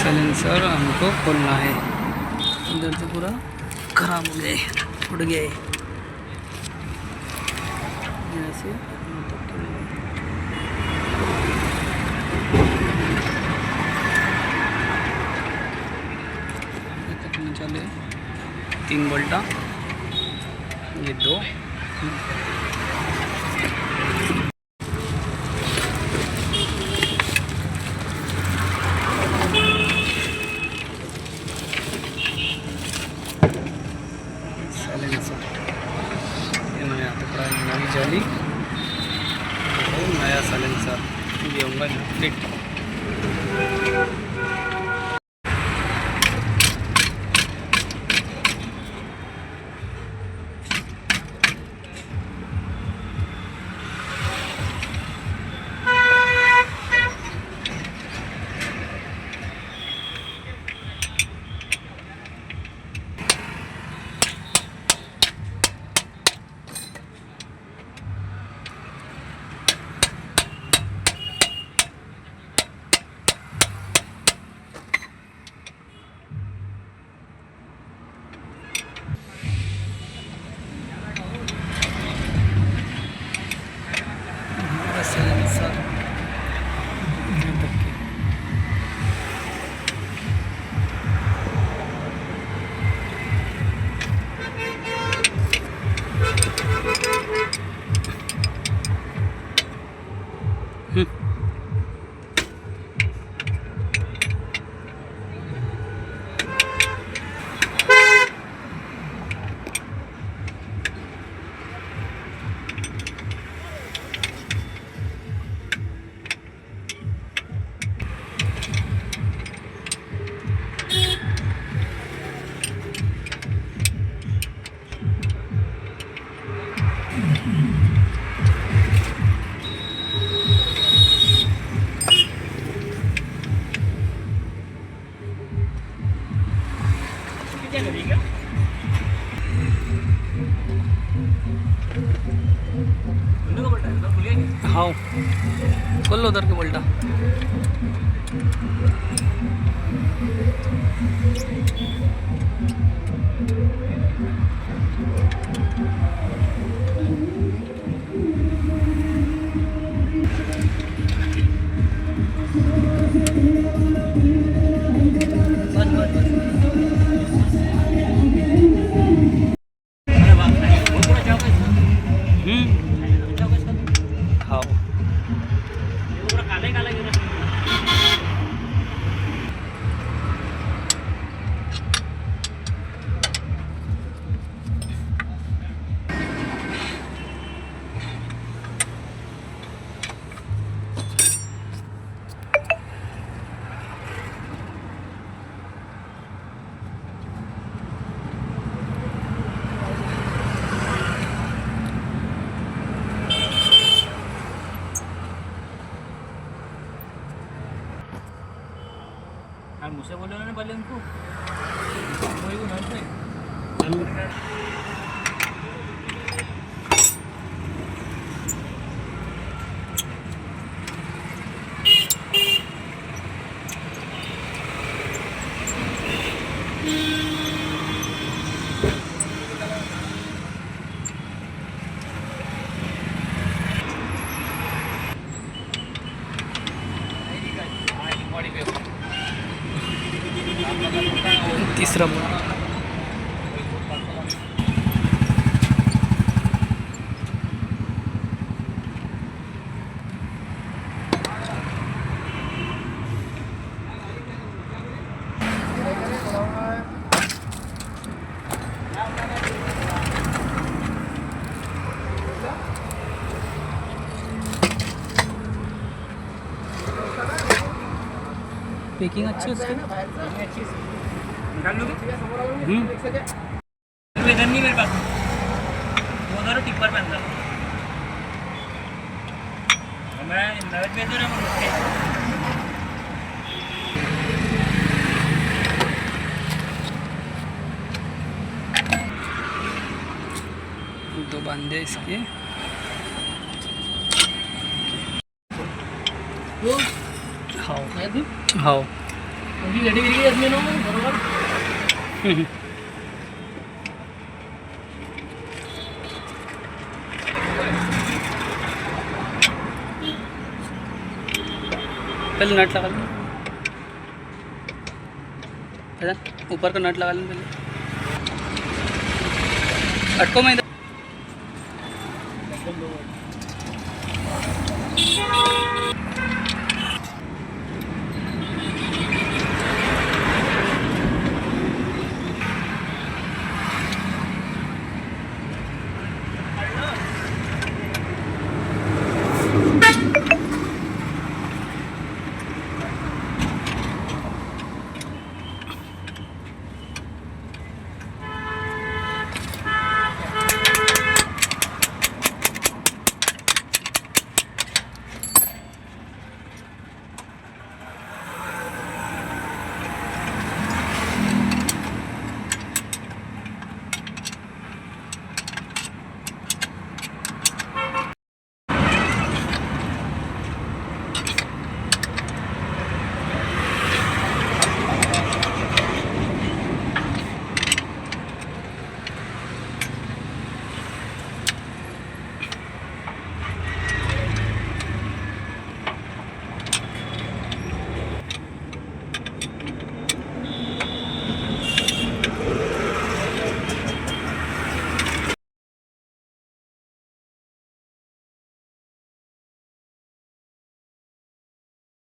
Silencer हमको खोलना है। इधर से पूरा खराब हो गए, उड़ गए जैसे चले 3 बोल्टा, ये 2 साइलेंसर। ये नया टुकड़ा, नई जाली, नया साइलेंसर, ये होगा फिट। साइलेंसर हाँ खोल लो उधर के बोल्टा। हाँ मुझसे बोलो ना पहले उनको वही को नाम से तीसरा बोल्ट। पैकिंग अच्छी है उसकी। निकाल लोगे? इधर नहीं मेरे पास, वो उधर टिप्पर पे अंदर मैं नवेद पे तो दो बांधे इसके। हाँ हाँ उनकी गाड़ी गिर गई इसमें ना बरोबर पहले नट लगा लो, ऊपर का नट लगा लें पहले। अटको मैं इधर।